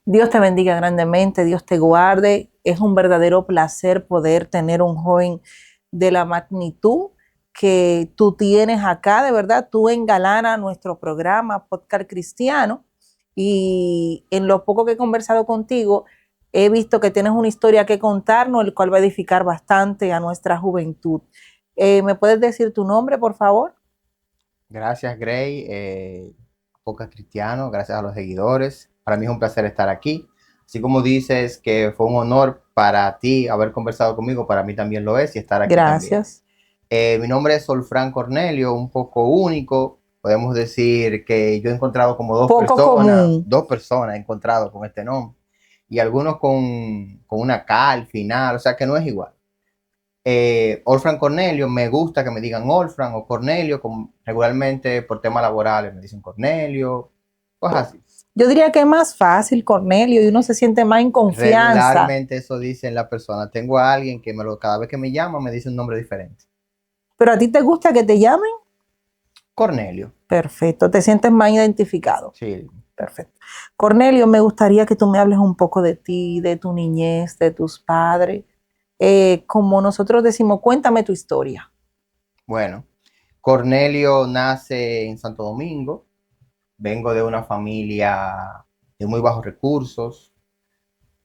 Dios te bendiga grandemente, Dios te guarde. Es un verdadero placer poder tener un joven de la magnitud que tú tienes acá, de verdad, tú engalanas nuestro programa Podcast Cristiano y en lo poco que he conversado contigo, he visto que tienes una historia que contarnos, el cual va a edificar bastante a nuestra juventud. ¿Me puedes decir tu nombre, por favor? Gracias, Gray, Podcast Cristiano, gracias a los seguidores. Para mí es un placer estar aquí. Así como dices que fue un honor para ti haber conversado conmigo, para mí también lo es y estar aquí también. Gracias. Mi nombre es Solfran Cornelio, un poco único. Podemos decir que yo he encontrado como Poco común. dos personas he encontrado con este nombre y algunos con una K al final, o sea que no es igual. Olfran Cornelio, me gusta que me digan Olfran o Cornelio, como regularmente por temas laborales me dicen Cornelio, cosas así. Yo diría que es más fácil, Cornelio, y uno se siente más en confianza. Regularmente eso dicen la persona. Tengo a alguien que cada vez que me llama me dice un nombre diferente. Pero a ti te gusta que te llamen, Cornelio, perfecto, te sientes más identificado. sí. Perfecto. Cornelio, me gustaría que tú me hables un poco de ti, de tu niñez, de tus padres. Como nosotros decimos, cuéntame tu historia. Bueno, Cornelio nace en Santo Domingo. Vengo de una familia de muy bajos recursos,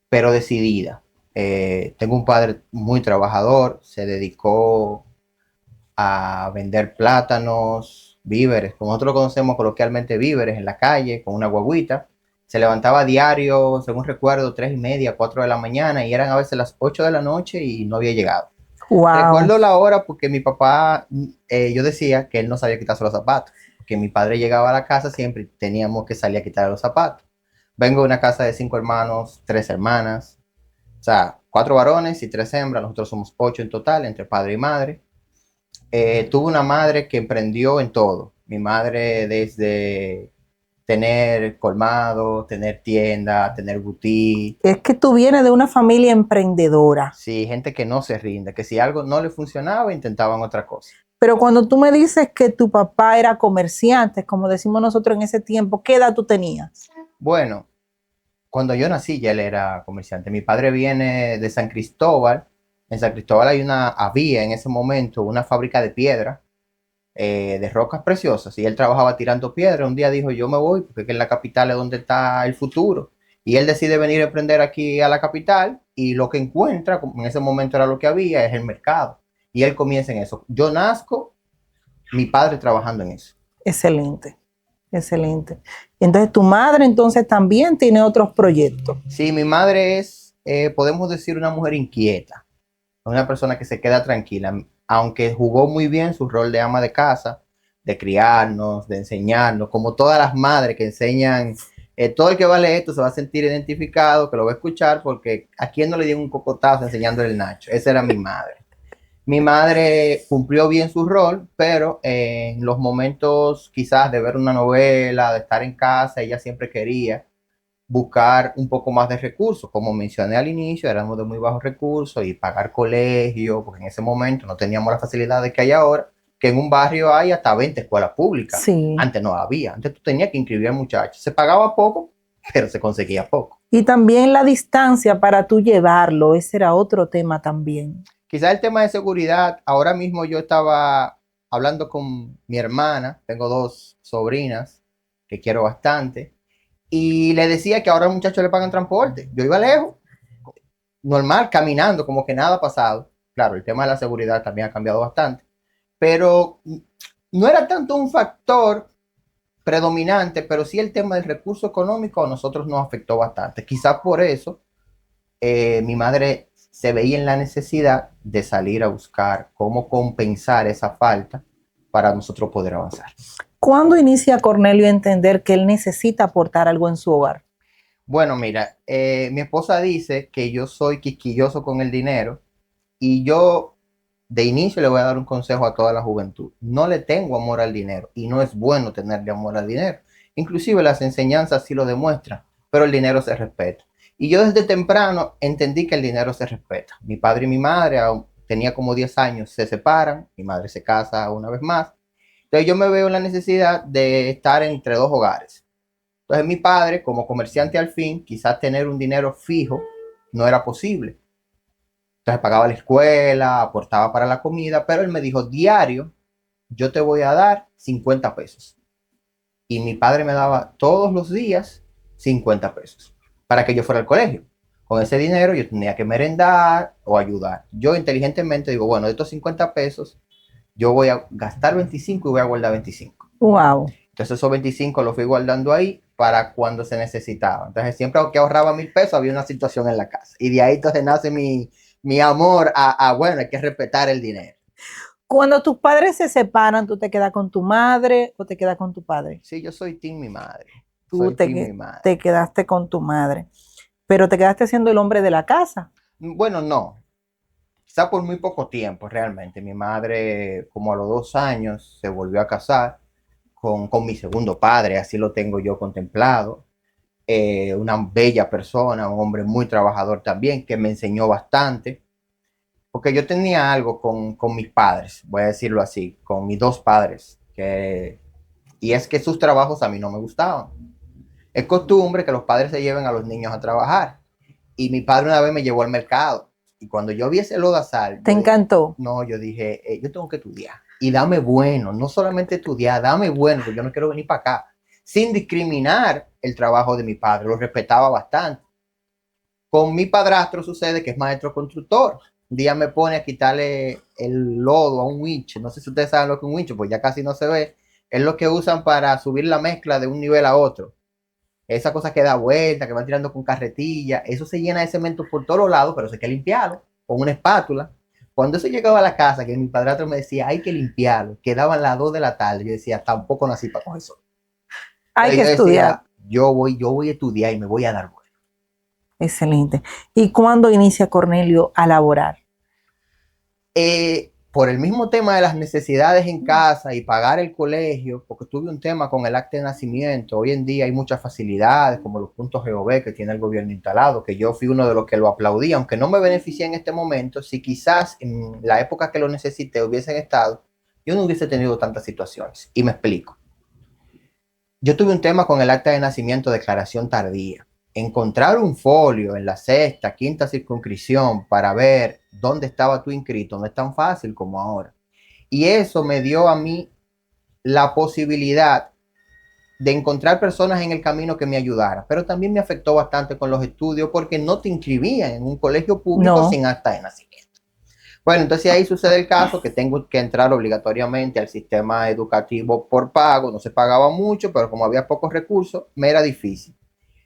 pero decidida. Tengo un padre muy trabajador, se dedicó a vender plátanos, víveres, como nosotros lo conocemos coloquialmente víveres en la calle, con una guaguita. Se levantaba a diario, según recuerdo, 3:30, 4 de la mañana y eran a veces las 8 de la noche y no había llegado. Wow. Recuerdo la hora porque mi papá, yo decía que él no sabía quitarse los zapatos, que mi padre llegaba a la casa siempre y teníamos que salir a quitar los zapatos. Vengo de una casa de 5 hermanos, 3 hermanas, o sea, 4 varones y 3 hembras, nosotros somos 8 en total, entre padre y madre. Tuve una madre que emprendió en todo. Mi madre desde tener colmado, tener tienda, tener boutique. Es que tú vienes de una familia emprendedora. Sí, gente que no se rinde, que si algo no le funcionaba, intentaban otra cosa. Pero cuando tú me dices que tu papá era comerciante, como decimos nosotros en ese tiempo, ¿qué edad tú tenías? Bueno, cuando yo nací ya él era comerciante. Mi padre viene de San Cristóbal. En San Cristóbal había en ese momento una fábrica de piedra, de rocas preciosas, y él trabajaba tirando piedra. Un día dijo, yo me voy porque en la capital es donde está el futuro. Y él decide venir a emprender aquí a la capital y lo que encuentra, como en ese momento era lo que había, es el mercado. Y él comienza en eso. Yo nazco, mi padre trabajando en eso. Excelente, excelente. Entonces tu madre entonces también tiene otros proyectos. Sí, mi madre es, podemos decir, una mujer inquieta, una persona que se queda tranquila, aunque jugó muy bien su rol de ama de casa, de criarnos, de enseñarnos, como todas las madres que enseñan. Todo el que va a leer esto se va a sentir identificado, que lo va a escuchar, porque a quien no le dieron un cocotazo enseñándole el Nacho. Esa era mi madre. Mi madre cumplió bien su rol, pero en los momentos quizás de ver una novela, de estar en casa, ella siempre quería buscar un poco más de recursos. Como mencioné al inicio, éramos de muy bajos recursos y pagar colegio, porque en ese momento no teníamos las facilidades que hay ahora, que en un barrio hay hasta 20 escuelas públicas. Sí. Antes no había, antes tú tenías que inscribir al muchacho. Se pagaba poco, pero se conseguía poco. Y también la distancia para tú llevarlo, ese era otro tema también. Quizás el tema de seguridad, ahora mismo yo estaba hablando con mi hermana, tengo dos sobrinas que quiero bastante, y le decía que ahora al muchacho le pagan transporte. Yo iba lejos, normal, caminando, como que nada ha pasado. Claro, el tema de la seguridad también ha cambiado bastante, pero no era tanto un factor predominante, pero sí el tema del recurso económico a nosotros nos afectó bastante. Quizás por eso mi madre se veía en la necesidad de salir a buscar cómo compensar esa falta para nosotros poder avanzar. ¿Cuándo inicia Cornelio a entender que él necesita aportar algo en su hogar? Bueno, mira, mi esposa dice que yo soy quisquilloso con el dinero y yo de inicio le voy a dar un consejo a toda la juventud. No le tengo amor al dinero y no es bueno tenerle amor al dinero. Inclusive las enseñanzas sí lo demuestran, pero el dinero se respeta. Y yo desde temprano entendí que el dinero se respeta. Mi padre y mi madre, tenía como 10 años, se separan, mi madre se casa una vez más. Entonces yo me veo en la necesidad de estar entre dos hogares. Entonces mi padre, como comerciante al fin, quizás tener un dinero fijo no era posible. Entonces pagaba la escuela, aportaba para la comida, pero él me dijo, diario, yo te voy a dar 50 pesos. Y mi padre me daba todos los días 50 pesos para que yo fuera al colegio. Con ese dinero yo tenía que merendar o ayudar. Yo inteligentemente digo, bueno, de estos 50 pesos, yo voy a gastar 25 y voy a guardar 25. Wow. Entonces esos 25 los fui guardando ahí para cuando se necesitaba. Entonces siempre que ahorraba 1,000 pesos había una situación en la casa. Y de ahí entonces nace mi amor bueno, hay que respetar el dinero. Cuando tus padres se separan, ¿tú te quedas con tu madre o te quedas con tu padre? Sí, yo soy team mi madre. Tú Soy team mi madre. te quedaste con tu madre, pero te quedaste siendo el hombre de la casa. Bueno, no. Quizá por muy poco tiempo realmente. Mi madre, como a los 2 años, se volvió a casar con mi segundo padre, así lo tengo yo contemplado. Una bella persona, un hombre muy trabajador también, que me enseñó bastante. Porque yo tenía algo con mis padres, voy a decirlo así, con mis dos padres, y es que sus trabajos a mí no me gustaban. Es costumbre que los padres se lleven a los niños a trabajar. Y mi padre una vez me llevó al mercado. Y cuando yo vi ese lodazal, ¿Te encantó? no, yo dije, yo tengo que estudiar. Y dame bueno, no solamente estudiar, dame bueno, porque yo no quiero venir para acá. Sin discriminar el trabajo de mi padre, lo respetaba bastante. Con mi padrastro sucede que es maestro constructor. Un día me pone a quitarle el lodo a un winch. No sé si ustedes saben lo que es un winch, pues ya casi no se ve. Es lo que usan para subir la mezcla de un nivel a otro. Esa cosa que da vuelta, que van tirando con carretilla, eso se llena de cemento por todos los lados, pero eso hay que limpiarlo con una espátula. Cuando eso llegaba a la casa, que mi padrastro me decía, hay que limpiarlo, quedaban las 2 de la tarde, yo decía, tampoco nací para coger eso. Hay que Yo estudiar. decía, yo voy a estudiar y me voy a dar vuelta. Excelente. ¿Y cuándo inicia Cornelio a laborar? Por el mismo tema de las necesidades en casa y pagar el colegio, porque tuve un tema con el acta de nacimiento. Hoy en día hay muchas facilidades, como los puntos GOV que tiene el gobierno instalado, que yo fui uno de los que lo aplaudí, aunque no me beneficié en este momento. Si quizás en la época que lo necesité hubiesen estado, yo no hubiese tenido tantas situaciones. Y me explico. Yo tuve un tema con el acta de nacimiento, declaración tardía. Encontrar un folio en la sexta, quinta circunscripción para ver dónde estaba tú inscrito no es tan fácil como ahora. Y eso me dio a mí la posibilidad de encontrar personas en el camino que me ayudaran, pero también me afectó bastante con los estudios porque no te inscribían en un colegio público sin acta de nacimiento. Bueno, entonces ahí sucede el caso que tengo que entrar obligatoriamente al sistema educativo por pago. No se pagaba mucho, pero como había pocos recursos, me era difícil.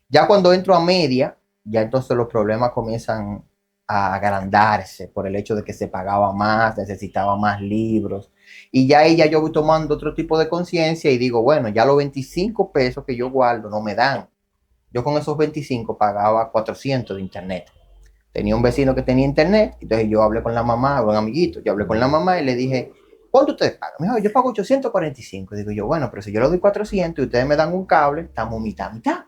Ya cuando entro a media, ya entonces los problemas comienzan a agrandarse por el hecho de que se pagaba más, necesitaba más libros. Y ya ahí ya yo voy tomando otro tipo de conciencia y digo, bueno, ya los 25 pesos que yo guardo no me dan. Yo con esos 25 pagaba 400 de internet. Tenía un vecino que tenía internet, entonces yo hablé con la mamá, un amiguito, yo hablé con la mamá y le dije, ¿cuánto ustedes pagan? Me dijo, yo pago 845. Digo yo, bueno, pero si yo le doy 400 y ustedes me dan un cable, estamos mitad, mitad.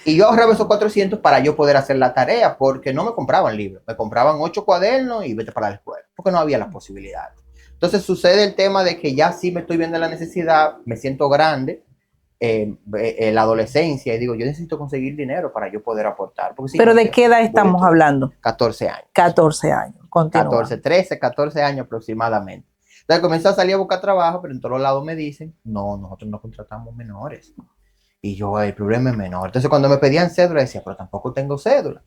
Y yo ahorraba esos 400 para yo poder hacer la tarea, porque no me compraban libros, me compraban 8 cuadernos y vete para la escuela, porque no había las posibilidades. Entonces sucede el tema de que ya sí me estoy viendo la necesidad, me siento grande, la adolescencia, y digo, yo necesito conseguir dinero para yo poder aportar. Si ¿Pero no, de qué edad estamos hablando? 14 años. 14 años, continúa. 14, 13, 14 años aproximadamente. Entonces comencé a salir a buscar trabajo, pero en todos lados me dicen, no, nosotros no contratamos menores. Y yo, el problema es menor. Entonces cuando me pedían cédula, decía, pero tampoco tengo cédula.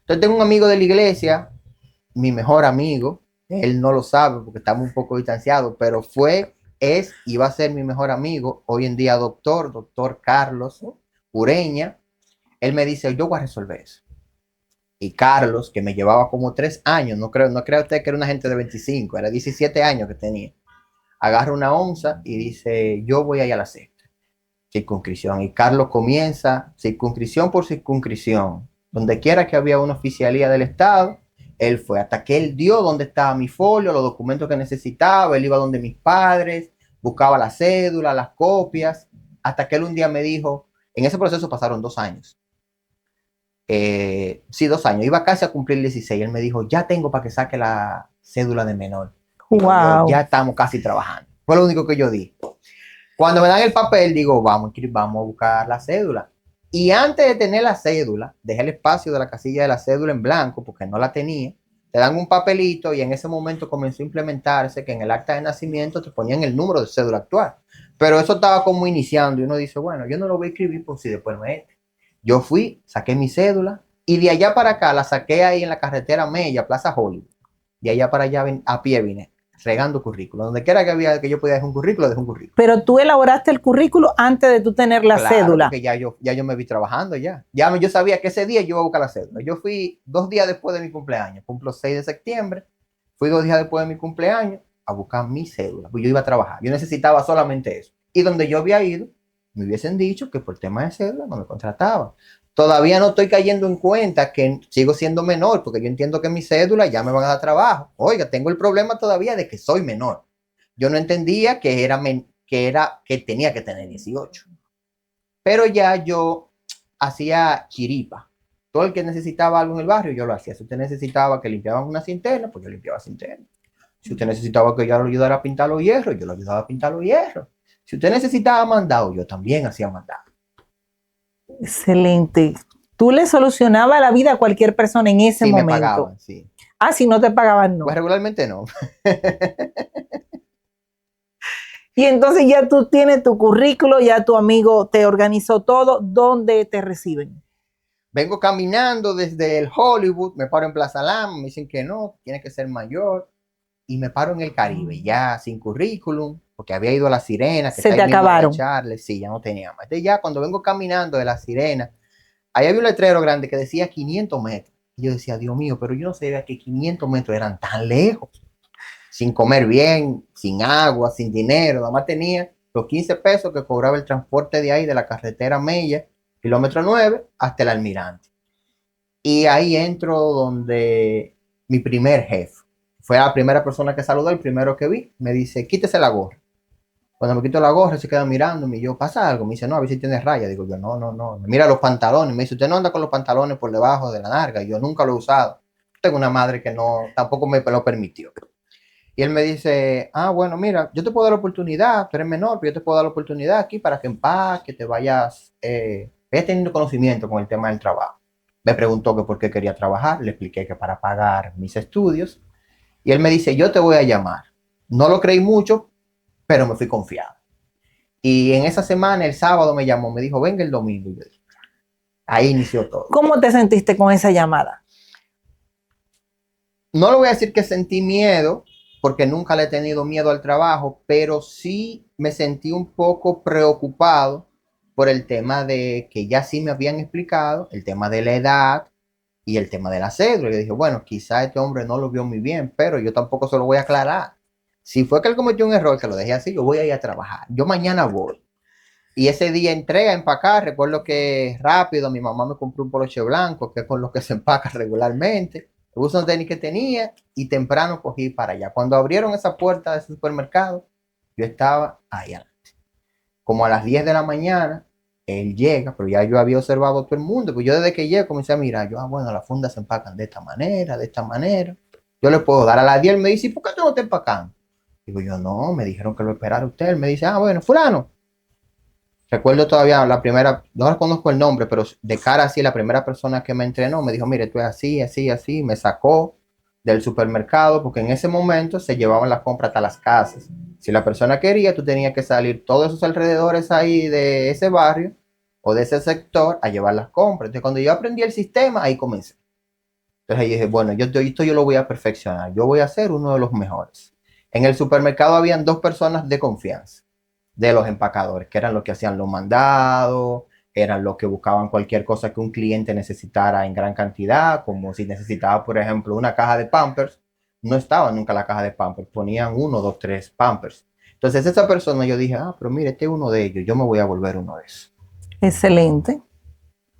Entonces tengo un amigo de la iglesia, mi mejor amigo, él no lo sabe porque estamos un poco distanciados, pero y va a ser mi mejor amigo, hoy en día doctor Carlos Ureña. Él me dice, yo voy a resolver eso. Y Carlos, que me llevaba como 3 años, no creo usted que era una gente de 25, era 17 años que tenía, agarra una onza y dice, yo voy a ir a la sexta circunscripción. Y Carlos comienza circunscripción por circunscripción, donde quiera que había una oficialía del Estado, él fue, hasta que él dio donde estaba mi folio, los documentos que necesitaba, él iba donde mis padres, buscaba la cédula, las copias, hasta que él un día me dijo, en ese proceso pasaron 2 años. Sí, 2 años, iba casi a cumplir 16, él me dijo, ya tengo para que saque la cédula de menor. Wow. Ya estamos casi trabajando. Fue lo único que yo di. Cuando me dan el papel, digo, vamos a buscar la cédula. Y antes de tener la cédula, dejé el espacio de la casilla de la cédula en blanco porque no la tenía. Te dan un papelito y en ese momento comenzó a implementarse que en el acta de nacimiento te ponían el número de cédula actual. Pero eso estaba como iniciando y uno dice, bueno, yo no lo voy a escribir por si después me entre. Yo fui, saqué mi cédula y de allá para acá la saqué ahí en la carretera Mella, Plaza Hollywood. De allá para allá a pie vine, regando currículo. Donde quiera que había que yo podía dejar un currículo, dejé un currículo. Pero tú elaboraste el currículo antes de tú tener la Claro, cédula. porque ya yo me vi trabajando ya. Yo sabía que ese día yo iba a buscar la cédula. Yo fui 2 días después de mi cumpleaños. Cumplo 6 de septiembre. Fui 2 días después de mi cumpleaños a buscar mi cédula. Pues yo iba a trabajar. Yo necesitaba solamente eso. Y donde yo había ido, me hubiesen dicho que por tema de cédula no me contrataban. Todavía no estoy cayendo en cuenta que sigo siendo menor, porque yo entiendo que mi cédula ya me van a dar trabajo. Oiga, tengo el problema todavía de que soy menor. Yo no entendía que tenía que tener 18. Pero ya yo hacía chiripa. Todo el que necesitaba algo en el barrio, yo lo hacía. Si usted necesitaba que limpiaban una cinterna, pues yo limpiaba cinterna. Si usted necesitaba que yo lo ayudara a pintar los hierros, yo lo ayudaba a pintar los hierros. Si usted necesitaba mandado, yo también hacía mandado. Excelente. Tú le solucionabas la vida a cualquier persona en ese momento. Me pagaban, sí. Ah, si no te pagaban, no. Pues regularmente no. Y entonces ya tú tienes tu currículo, ya tu amigo te organizó todo. ¿Dónde te reciben? Vengo caminando desde el Hollywood, me paro en Plaza Lama, me dicen que no, tiene que ser mayor. Y me paro en el Caribe, ya sin currículum, porque había ido a La Sirena. Que se te acabaron. Sí, ya no tenía más. Entonces ya cuando vengo caminando de La Sirena, ahí había un letrero grande que decía 500 metros. Y yo decía, Dios mío, pero yo no sabía que 500 metros eran tan lejos. Sin comer bien, sin agua, sin dinero. Nada más tenía los 15 pesos que cobraba el transporte de ahí, de la carretera Mella, kilómetro 9, hasta el Almirante. Y ahí entro donde mi primer jefe. Fue la primera persona que saludó, el primero que vi. Me dice, quítese la gorra. Cuando me quito la gorra, se queda mirándome. Y yo, ¿pasa algo? Me dice, no, a ver si tienes raya. Digo yo, no. Mira los pantalones. Me dice, usted no anda con los pantalones por debajo de la narga. Yo nunca lo he usado. Tengo una madre que no, tampoco me lo permitió. Y él me dice, bueno, mira, yo te puedo dar la oportunidad, tú eres menor, pero yo te puedo dar la oportunidad aquí para que empaques, te vayas teniendo conocimiento con el tema del trabajo. Me preguntó que por qué quería trabajar, le expliqué que para pagar mis estudios. Y él me dice, yo te voy a llamar. No lo creí mucho, pero me fui confiado. Y en esa semana, el sábado me llamó, me dijo, venga el domingo. Y yo dije, ahí inició todo. ¿Cómo te sentiste con esa llamada? No le voy a decir que sentí miedo, porque nunca le he tenido miedo al trabajo, pero sí me sentí un poco preocupado por el tema de que ya sí me habían explicado, el tema de la edad y el tema de la cédula. Yo dije, bueno, quizá este hombre no lo vio muy bien, pero yo tampoco se lo voy a aclarar. Si fue que él cometió un error, que lo dejé así, yo voy a ir a trabajar. Yo mañana voy. Y ese día entré a empacar. Recuerdo que rápido mi mamá me compró un poloche blanco, que es con lo que se empaca regularmente. Me puse un tenis que tenía y temprano cogí para allá. Cuando abrieron esa puerta de ese supermercado, yo estaba ahí adelante. Como a las 10 de la mañana, él llega, pero ya yo había observado a todo el mundo. Pues yo desde que llegué comencé a mirar. Yo, bueno, las fundas se empacan de esta manera, de esta manera. Yo le puedo dar a las 10. Él me dice, ¿y por qué tú no estás empacando? Digo yo, no, me dijeron que lo esperara usted. Él me dice, bueno, fulano. Recuerdo todavía la primera, no reconozco el nombre, pero de cara así, la primera persona que me entrenó me dijo, mire, tú es así, así, así. Me sacó del supermercado porque en ese momento se llevaban las compras hasta las casas. Si la persona quería, tú tenías que salir todos esos alrededores ahí de ese barrio o de ese sector a llevar las compras. Entonces, cuando yo aprendí el sistema, ahí comencé. Entonces ahí dije, bueno, esto yo lo voy a perfeccionar. Yo voy a ser uno de los mejores. En el supermercado habían 2 personas de confianza de los empacadores, que eran los que hacían los mandados, eran los que buscaban cualquier cosa que un cliente necesitara en gran cantidad, como si necesitaba, por ejemplo, una caja de Pampers. No estaba nunca la caja de Pampers, ponían 1, 2, 3 Pampers. Entonces esa persona, yo dije, pero mire, este es uno de ellos, yo me voy a volver uno de esos. Excelente,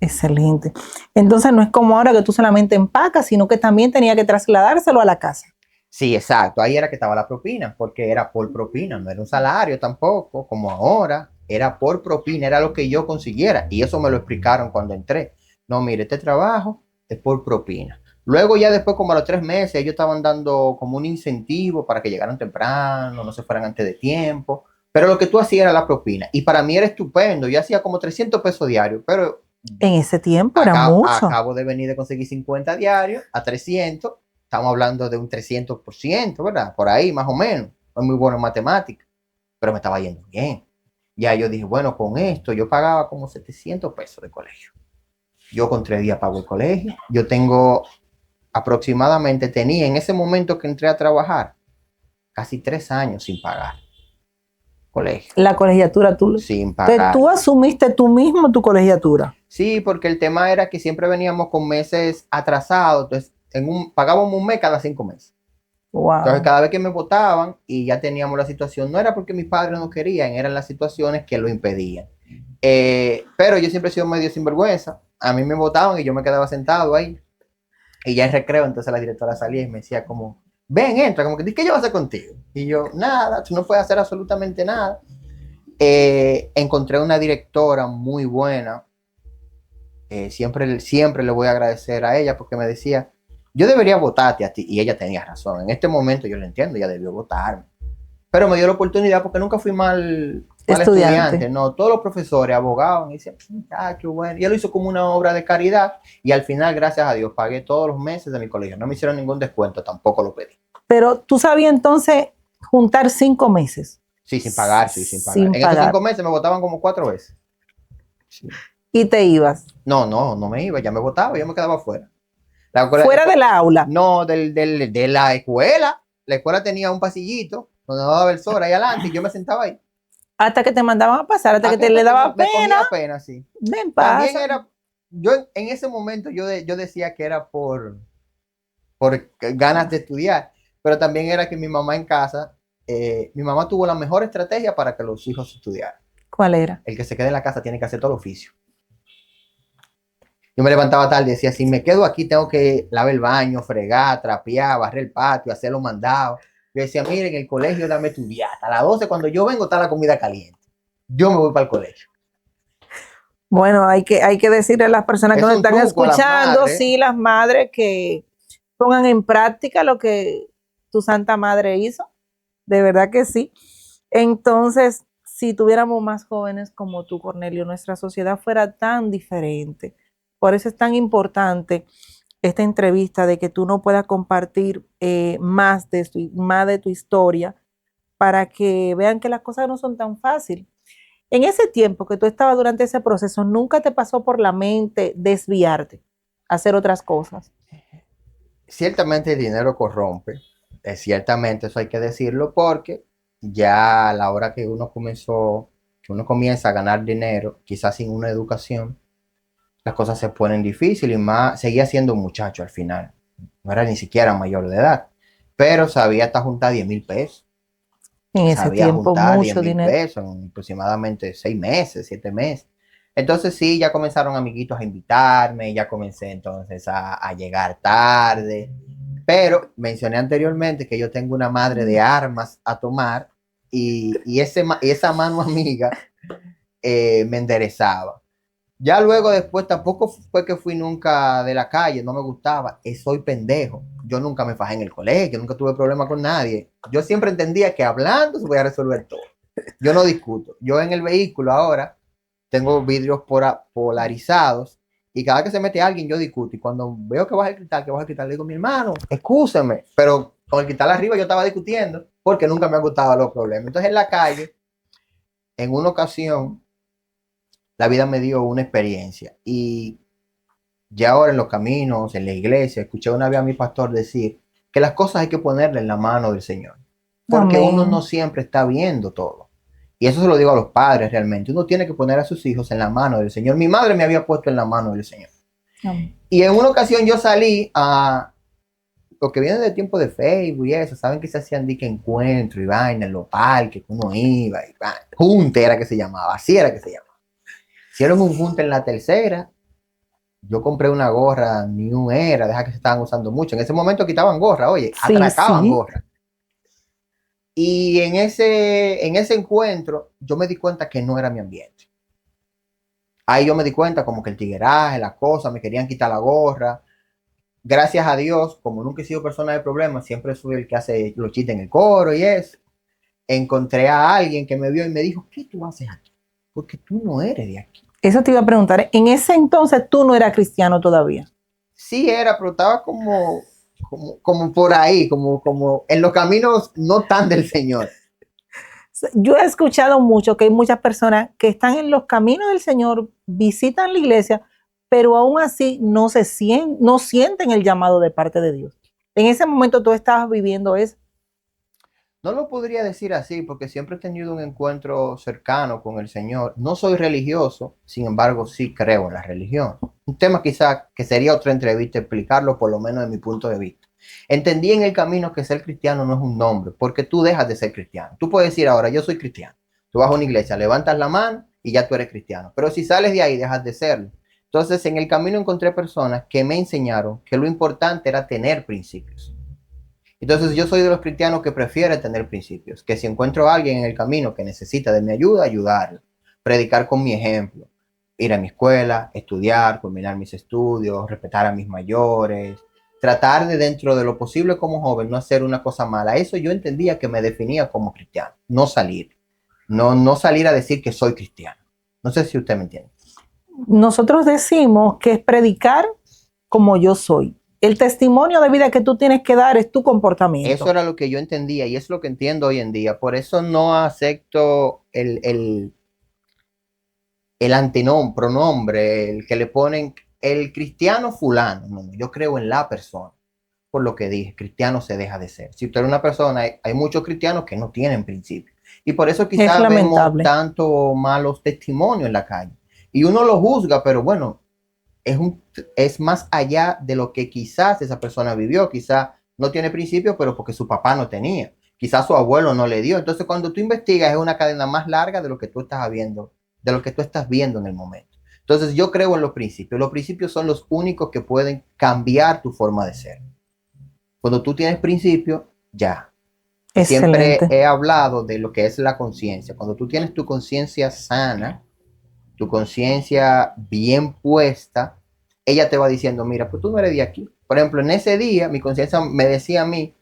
excelente. Entonces no es como ahora que tú solamente empacas, sino que también tenía que trasladárselo a la casa. Sí, exacto. Ahí era que estaba la propina, porque era por propina, no era un salario tampoco, como ahora, era por propina, era lo que yo consiguiera. Y eso me lo explicaron cuando entré. No, mire, este trabajo es por propina. Luego ya después, como a los 3 meses, ellos estaban dando como un incentivo para que llegaran temprano, no se fueran antes de tiempo. Pero lo que tú hacías era la propina. Y para mí era estupendo. Yo hacía como 300 pesos diarios, pero En ese tiempo era mucho. Acabo de venir de conseguir 50 diarios a 300. Estamos hablando de un 300%, ¿verdad? Por ahí, más o menos. No es muy bueno en matemáticas, pero me estaba yendo bien. Ya yo dije, bueno, con esto yo pagaba como 700 pesos de colegio. Yo con 3 días pago el colegio. Yo tengo aproximadamente, tenía en ese momento que entré a trabajar, casi 3 años sin pagar colegio. La colegiatura, sin pagar. Tú asumiste tú mismo tu colegiatura. Sí, porque el tema era que siempre veníamos con meses atrasados, entonces pagábamos un mes cada 5 meses. Wow. Entonces cada vez que me votaban y ya teníamos la situación, no era porque mis padres no querían, eran las situaciones que lo impedían. Pero yo siempre he sido medio sinvergüenza. A mí me votaban y yo me quedaba sentado ahí. Y ya en recreo, entonces la directora salía y me decía como, ven, entra, como que, ¿qué yo voy a hacer contigo? Y yo, nada, tú no puedes hacer absolutamente nada. Encontré una directora muy buena. Siempre le voy a agradecer a ella porque me decía, yo debería votarte a ti. Y ella tenía razón. En este momento yo lo entiendo, ella debió votarme. Pero me dio la oportunidad porque nunca fui mal estudiante. No, todos los profesores, abogados, me decían, qué bueno. Y él lo hizo como una obra de caridad. Y al final, gracias a Dios, pagué todos los meses de mi colegio. No me hicieron ningún descuento, tampoco lo pedí. Pero tú sabías entonces juntar 5 meses. Sí, sin pagar, sí, sin pagar. En esos 5 meses me votaban como 4 veces. Sí. ¿Y te ibas? No me iba, ya me votaba, yo me quedaba afuera. ¿Fuera del aula? No, de la escuela. La escuela tenía un pasillito donde daba el sol ahí adelante y yo me sentaba ahí. Hasta que te mandaban a pasar, hasta que te le daba pena. Me cogía pena, sí. Ven, pasa. También era, yo en ese momento yo decía que era por ganas de estudiar, pero también era que mi mamá en casa, mi mamá tuvo la mejor estrategia para que los hijos estudiaran. ¿Cuál era? El que se quede en la casa tiene que hacer todo el oficio. Yo me levantaba tarde y decía, si me quedo aquí tengo que lavar el baño, fregar, trapear, barrer el patio, hacer los mandados. Yo decía, miren, en el colegio dame estudiar. A las 12 cuando yo vengo está la comida caliente. Yo me voy para el colegio. Bueno, hay que decirle a las personas que nos están escuchando, sí, las madres que pongan en práctica lo que tu Santa Madre hizo. De verdad que sí. Entonces, si tuviéramos más jóvenes como tú, Cornelio, nuestra sociedad fuera tan diferente. Por eso es tan importante esta entrevista de que tú no puedas compartir más de tu historia para que vean que las cosas no son tan fáciles. En ese tiempo que tú estabas durante ese proceso, ¿nunca te pasó por la mente desviarte, hacer otras cosas? Ciertamente el dinero corrompe, ciertamente eso hay que decirlo porque ya a la hora que uno comienza a ganar dinero, quizás sin una educación, las cosas se ponen difíciles y más, seguía siendo un muchacho al final, no era ni siquiera mayor de edad, pero sabía hasta juntar 10,000 pesos. En ese tiempo mucho dinero. Pesos en aproximadamente 6 meses, 7 meses. Entonces sí, ya comenzaron amiguitos a invitarme, ya comencé entonces a llegar tarde, pero mencioné anteriormente que yo tengo una madre de armas a tomar y esa mano amiga me enderezaba. Ya luego después tampoco fue que fui nunca de la calle, no me gustaba, soy pendejo. Yo nunca me fajé en el colegio, nunca tuve problema con nadie. Yo siempre entendía que hablando se podía resolver todo. Yo no discuto. Yo en el vehículo ahora tengo vidrios polarizados y cada vez que se mete alguien yo discuto. Y cuando veo que baja el cristal, le digo, mi hermano, excúseme. Pero con el cristal arriba yo estaba discutiendo porque nunca me han gustado los problemas. Entonces en la calle, en una ocasión, la vida me dio una experiencia y ya ahora en los caminos, en la iglesia, escuché una vez a mi pastor decir que las cosas hay que ponerle en la mano del Señor, porque uno no siempre está viendo todo. Y eso se lo digo a los padres realmente. Uno tiene que poner a sus hijos en la mano del Señor. Mi madre me había puesto en la mano del Señor. Y en una ocasión yo salí a lo que viene del tiempo de Facebook y eso, saben que se hacían dique encuentros y vaina en los parques, que uno iba, y junte era que se llamaba, así era que se llamaba. Hicieron un junte en la tercera. Yo compré una gorra New Era, deja que se estaban usando mucho. En ese momento quitaban gorra, oye, sí, atracaban gorra. Y en ese encuentro yo me di cuenta que no era mi ambiente. Ahí yo me di cuenta como que el tigueraje, las cosas, me querían quitar la gorra. Gracias a Dios, como nunca he sido persona de problemas, siempre soy el que hace los chistes en el coro y eso. Encontré a alguien que me vio y me dijo, ¿qué tú haces aquí? Porque tú no eres de aquí. Eso te iba a preguntar. En ese entonces tú no eras cristiano todavía. Sí era, pero estaba como por ahí, como en los caminos no tan del Señor. Yo he escuchado mucho que hay muchas personas que están en los caminos del Señor, visitan la iglesia, pero aún así no sienten el llamado de parte de Dios. En ese momento tú estabas viviendo eso. No lo podría decir así porque siempre he tenido un encuentro cercano con el Señor. No soy religioso, sin embargo sí creo en la religión. Un tema quizá que sería otra entrevista explicarlo, por lo menos de mi punto de vista. Entendí en el camino que ser cristiano no es un nombre, porque tú dejas de ser cristiano. Tú puedes decir ahora, yo soy cristiano. Tú vas a una iglesia, levantas la mano y ya tú eres cristiano. Pero si sales de ahí, dejas de serlo. Entonces, en el camino encontré personas que me enseñaron que lo importante era tener principios. Entonces yo soy de los cristianos que prefiere tener principios, que si encuentro a alguien en el camino que necesita de mi ayuda, ayudarlo, predicar con mi ejemplo, ir a mi escuela, estudiar, culminar mis estudios, respetar a mis mayores, tratar de dentro de lo posible como joven no hacer una cosa mala. Eso yo entendía que me definía como cristiano, no salir, no salir a decir que soy cristiano. No sé si usted me entiende. Nosotros decimos que es predicar como yo soy. El testimonio de vida que tú tienes que dar es tu comportamiento. Eso era lo que yo entendía y es lo que entiendo hoy en día. Por eso no acepto el antenombre, pronombre, el que le ponen el cristiano fulano. No, yo creo en la persona. Por lo que dije, cristiano se deja de ser. Si usted es una persona, hay muchos cristianos que no tienen principios. Y por eso Es quizás vemos lamentable. tanto malos testimonios en la calle. Y uno lo juzga, pero bueno, es más allá de lo que quizás esa persona vivió. Quizás no tiene principios, pero porque su papá no tenía. Quizás su abuelo no le dio. Entonces, cuando tú investigas, es una cadena más larga de lo que tú estás viendo, de lo que tú estás viendo en el momento. Entonces, yo creo en los principios. Los principios son los únicos que pueden cambiar tu forma de ser. Cuando tú tienes principios, ya. Siempre Excelente. he hablado de lo que es la conciencia. Cuando tú tienes tu conciencia sana, tu conciencia bien puesta, ella te va diciendo, mira, pues tú no eres de aquí. Por ejemplo, en ese día mi conciencia me decía a mí,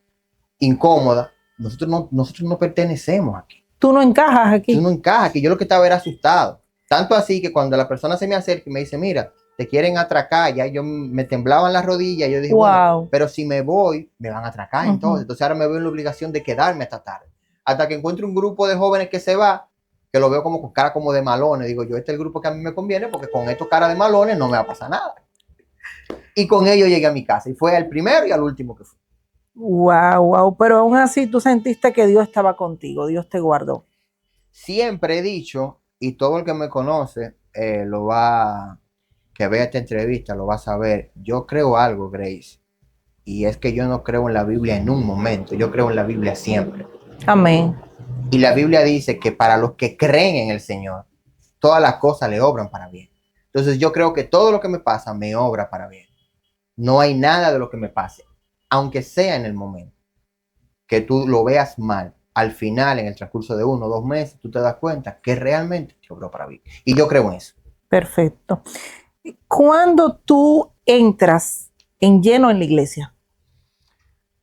incómoda, nosotros no pertenecemos aquí. Tú no encajas Tú aquí. no encajas aquí. Yo lo que estaba era asustado. Tanto así que cuando la persona se me acerca y me dice, mira, te quieren atracar, ya yo me temblaban las rodillas, yo dije, bueno, Wow. pero si me voy, me van a atracar entonces. Entonces ahora me veo en la obligación de quedarme hasta tarde. Hasta que encuentro un grupo de jóvenes que se va, que lo veo como con cara como de malones. Digo, yo este es el grupo que a mí me conviene porque con estos cara de malones no me va a pasar nada. Y con ellos llegué a mi casa y fue al primero y al último que fui. Wow, wow. Pero aún así tú sentiste que Dios estaba contigo, Dios te guardó. Siempre he dicho, y todo el que me conoce que vea esta entrevista, lo va a saber. Yo creo algo, Grace, y es que yo no creo en la Biblia en un momento, yo creo en la Biblia siempre. Amén. Y la Biblia dice que para los que creen en el Señor, todas las cosas le obran para bien. Entonces yo creo que todo lo que me pasa me obra para bien. No hay nada de lo que me pase, aunque sea en el momento, que tú lo veas mal. Al final, en el transcurso de 1 o 2 meses, tú te das cuenta que realmente te obró para bien. Y yo creo en eso. Perfecto. Cuando tú entras en lleno en la iglesia,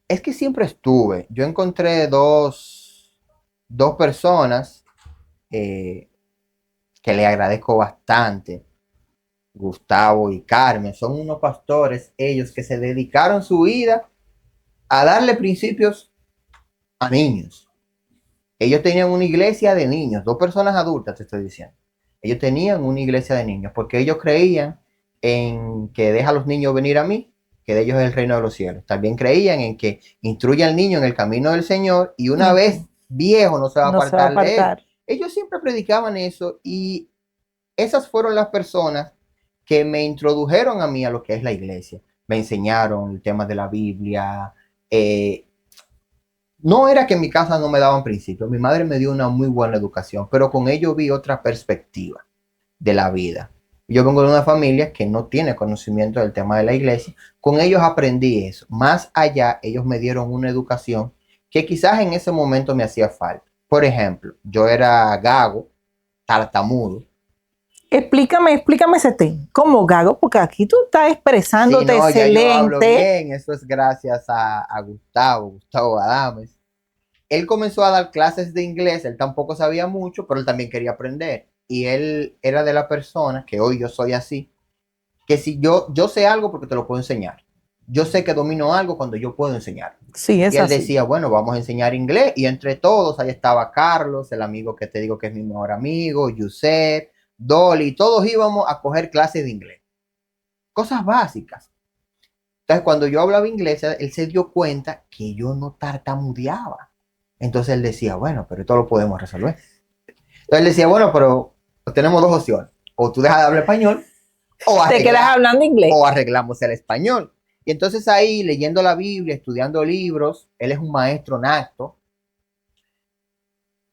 Es que siempre estuve. Yo encontré dos personas eh, que le agradezco bastante, Gustavo y Carmen. Son unos pastores, ellos que se dedicaron su vida a darle principios a niños. Ellos tenían una iglesia de niños, 2 personas adultas, te estoy diciendo. Ellos tenían una iglesia de niños porque ellos creían en que deja a los niños venir a mí, que de ellos es el reino de los cielos. También creían en que instruye al niño en el camino del Señor y una vez viejo no se va a no se va a apartar de él. apartar. Ellos siempre predicaban eso y esas fueron las personas que me introdujeron a mí a lo que es la iglesia. Me enseñaron el tema de la Biblia. No era que en mi casa no me daban principios, mi madre me dio una muy buena educación, pero con ello vi otra perspectiva de la vida. Yo vengo de una familia que no tiene conocimiento del tema de la iglesia, con ellos aprendí eso. Más allá, ellos me dieron una educación que quizás en ese momento me hacía falta. Por ejemplo, yo era gago, tartamudo. Explícame ese tema. ¿Cómo gago? Porque aquí tú estás Si expresándote no, ya yo hablo excelente. bien, eso es gracias a Gustavo Adames. Él comenzó a dar clases de inglés, él tampoco sabía mucho, pero él también quería aprender. y él era de la persona, que hoy yo soy así, que si yo sé algo porque te lo puedo enseñar. Yo sé que domino algo cuando yo puedo enseñar. Sí, Y es él así. decía, bueno, vamos a enseñar inglés. Y entre todos, ahí estaba Carlos, el amigo que te digo que es mi mejor amigo, Yusef, Dolly, todos íbamos a coger clases de inglés. Cosas básicas. Entonces, cuando yo hablaba inglés, él se dio cuenta que yo no tartamudeaba. Entonces él decía, bueno, pero esto lo podemos resolver. Entonces él decía, bueno, pero tenemos dos opciones. O tú dejas de hablar español o, Te quedas hablando inglés. o arreglamos el español. Y entonces ahí, leyendo la Biblia, estudiando libros, él es un maestro nato,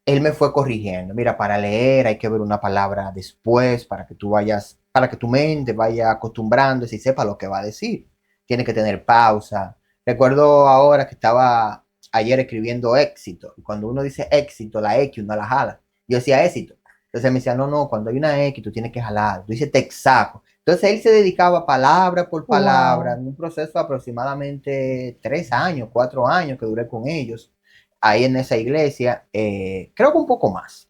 él me fue corrigiendo. Mira, para leer hay que ver una palabra después para que tú vayas, para que tu mente vaya acostumbrándose y sepa lo que va a decir. Tiene que tener pausa. Recuerdo ahora que estaba ayer escribiendo éxito. Y cuando uno dice éxito, la X uno la jala. Yo decía éxito. Entonces él me decía, no, no, cuando hay una X tú tienes que jalar. Tú dices texaco. Entonces él se dedicaba palabra por palabra Wow. en un proceso de aproximadamente 3 años, 4 años que duré con ellos ahí en esa iglesia, creo que un poco más.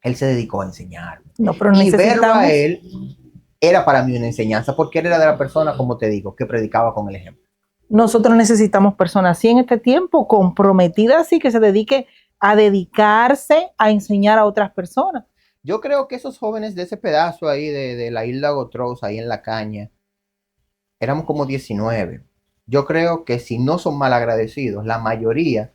Él se dedicó a enseñar. No, pero Y verlo a necesitamos, él era para mí una enseñanza, porque él era de la persona, como te digo, que predicaba con el ejemplo. nosotros necesitamos personas así en este tiempo, comprometidas y que se dedique a dedicarse a enseñar a otras personas. Yo creo que esos jóvenes de ese pedazo ahí de la isla Gotros, ahí en la caña, éramos como 19. Yo creo que si no son mal agradecidos, la mayoría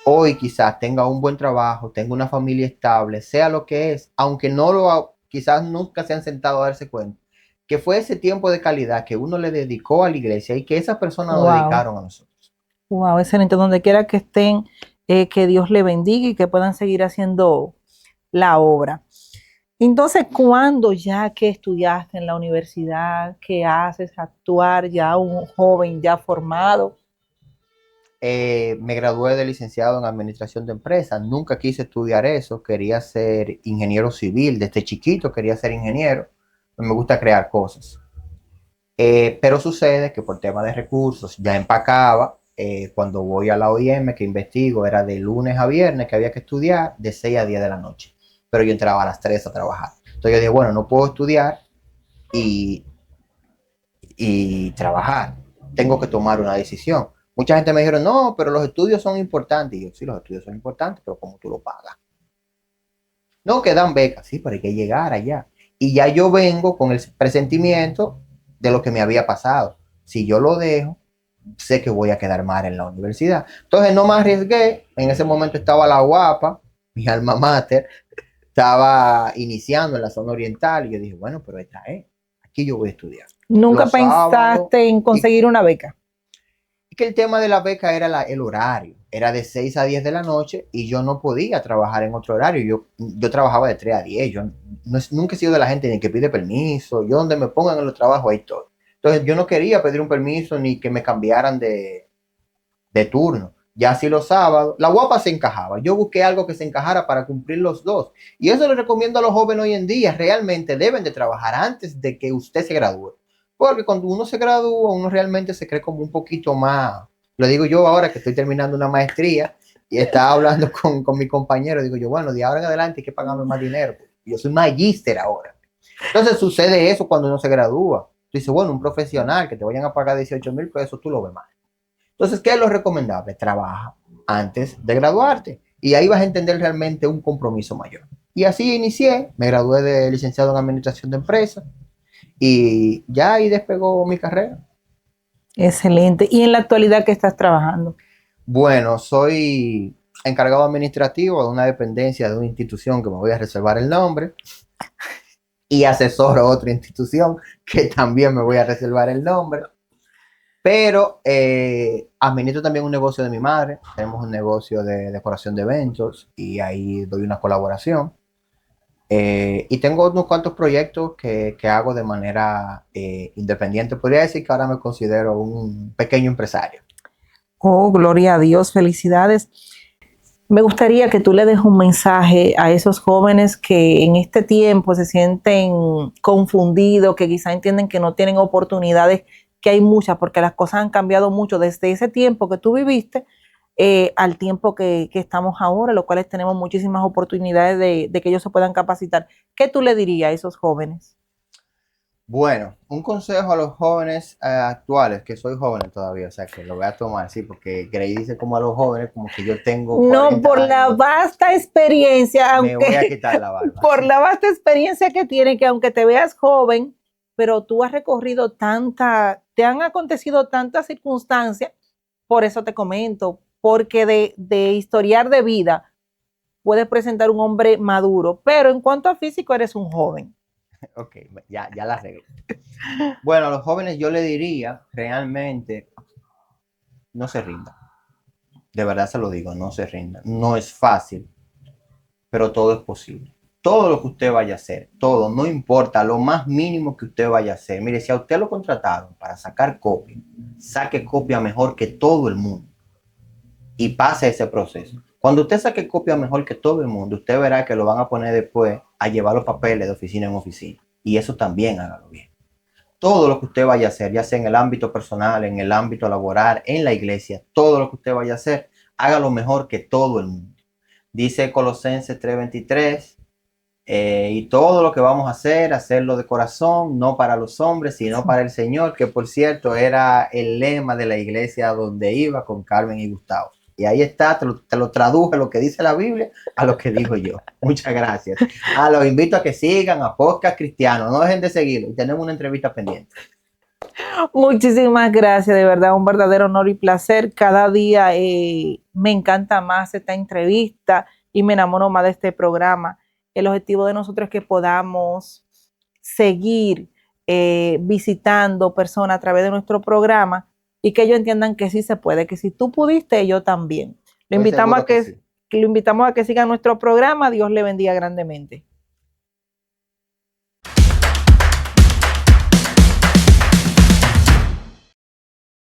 hoy quizás tenga un buen trabajo, tenga una familia estable, sea lo que es, aunque no lo, quizás nunca se han sentado a darse cuenta, que fue ese tiempo de calidad que uno le dedicó a la iglesia y que esas personas nos Wow, dedicaron a nosotros. wow, excelente. Donde quiera que estén, que Dios le bendiga y que puedan seguir haciendo la obra. Entonces, ¿cuándo ya que estudiaste en la universidad, qué haces actuar ya un joven ya formado? Me gradué de licenciado en administración de empresas, nunca quise estudiar eso, quería ser ingeniero civil, desde chiquito quería ser ingeniero, me gusta crear cosas. Pero sucede que por tema de recursos ya empacaba. Cuando voy a la OIM que investigo era de lunes a viernes que había que estudiar de 6 a 10 de la noche. Pero yo entraba a las 3 a trabajar. Entonces yo dije, bueno, no puedo estudiar y, y trabajar. Tengo que tomar una decisión. Mucha gente me dijeron, no, pero los estudios son importantes. Y yo, sí, los estudios son importantes, pero ¿cómo tú lo pagas? No, que dan becas, sí, pero hay que llegar allá. Y ya yo vengo con el presentimiento de lo que me había pasado. Si yo lo dejo, sé que voy a quedar mal en la universidad. Entonces no me arriesgué. En ese momento estaba la guapa, mi alma mater, estaba iniciando en la zona oriental y yo dije, bueno, pero esta es, aquí yo voy a estudiar. ¿Nunca Los sábados, pensaste en y conseguir una beca? que el tema de la beca era el horario, era de 6 a 10 de la noche y yo no podía trabajar en otro horario, yo trabajaba de 3 a 10, yo nunca he sido de la gente ni que pide permiso, yo donde me pongan en los trabajos ahí todo. Entonces yo no quería pedir un permiso ni que me cambiaran de turno. Ya si los sábados, la guapa se encajaba. Yo busqué algo que se encajara para cumplir los dos. Y eso le recomiendo a los jóvenes hoy en día. Realmente deben de trabajar antes de que usted se gradúe. Porque cuando uno se gradúa, uno realmente se cree como un poquito más. Lo digo yo ahora que estoy terminando una maestría y estaba hablando con mi compañero. Digo yo, bueno, de ahora en adelante hay que pagarme más dinero. Yo soy magíster ahora. Entonces sucede eso cuando uno se gradúa. Tú dices, bueno, un profesional que te vayan a pagar 18,000 pesos, tú lo ves mal. Entonces, ¿qué es lo recomendable? Trabaja antes de graduarte y ahí vas a entender realmente un compromiso mayor. Y así inicié, me gradué de licenciado en administración de empresas y ya ahí despegó mi carrera. Excelente. ¿Y en la actualidad qué estás trabajando? Bueno, soy encargado administrativo de una dependencia de una institución que me voy a reservar el nombre y asesoro a otra institución que también me voy a reservar el nombre. Pero administro también un negocio de mi madre. Tenemos un negocio de decoración de eventos y ahí doy una colaboración. Y tengo unos cuantos proyectos que hago de manera independiente. Podría decir que ahora me considero un pequeño empresario. Oh, gloria a Dios, felicidades. Me gustaría que tú le des un mensaje a esos jóvenes que en este tiempo se sienten confundidos, que quizá entienden que no tienen oportunidades, que hay muchas, porque las cosas han cambiado mucho desde ese tiempo que tú viviste al tiempo que estamos ahora, los cuales tenemos muchísimas oportunidades de que ellos se puedan capacitar. ¿Qué tú le dirías a esos jóvenes? Bueno, un consejo a los jóvenes actuales, que soy joven todavía, o sea que lo voy a tomar así, porque Grey dice como a los jóvenes, como que yo tengo No, 40 por la años, vasta experiencia, me voy a aunque quitar la barba. por la vasta experiencia que tiene, que aunque te veas joven, pero tú has recorrido te han acontecido tantas circunstancias, por eso te comento, porque de historial de vida puedes presentar un hombre maduro, pero en cuanto a físico eres un joven. Ok, ya la arreglé. Bueno, a los jóvenes yo le diría, realmente, no se rindan. De verdad se lo digo, no se rindan. No es fácil, pero todo es posible. Todo lo que usted vaya a hacer, todo, no importa, lo más mínimo que usted vaya a hacer. Mire, si a usted lo contrataron para sacar copia, saque copia mejor que todo el mundo y pase ese proceso. Cuando usted saque copia mejor que todo el mundo, usted verá que lo van a poner después a llevar los papeles de oficina en oficina. Y eso también hágalo bien. Todo lo que usted vaya a hacer, ya sea en el ámbito personal, en el ámbito laboral, en la iglesia, todo lo que usted vaya a hacer, hágalo mejor que todo el mundo. Dice Colosenses 3:23, y todo lo que vamos a hacer, hacerlo de corazón, no para los hombres, sino para el Señor, que por cierto era el lema de la iglesia donde iba con Carmen y Gustavo. Y ahí está, te lo traduje lo que dice la Biblia a lo que digo yo. Muchas gracias. Los invito a que sigan a Podcast Cristiano, no dejen de seguirlo. Y tenemos una entrevista pendiente. Muchísimas gracias, de verdad, un verdadero honor y placer. Cada día me encanta más esta entrevista y me enamoro más de este programa. El objetivo de nosotros es que podamos seguir visitando personas a través de nuestro programa y que ellos entiendan que sí se puede, que si tú pudiste, yo también. Lo invitamos a que sigan nuestro programa. Dios le bendiga grandemente.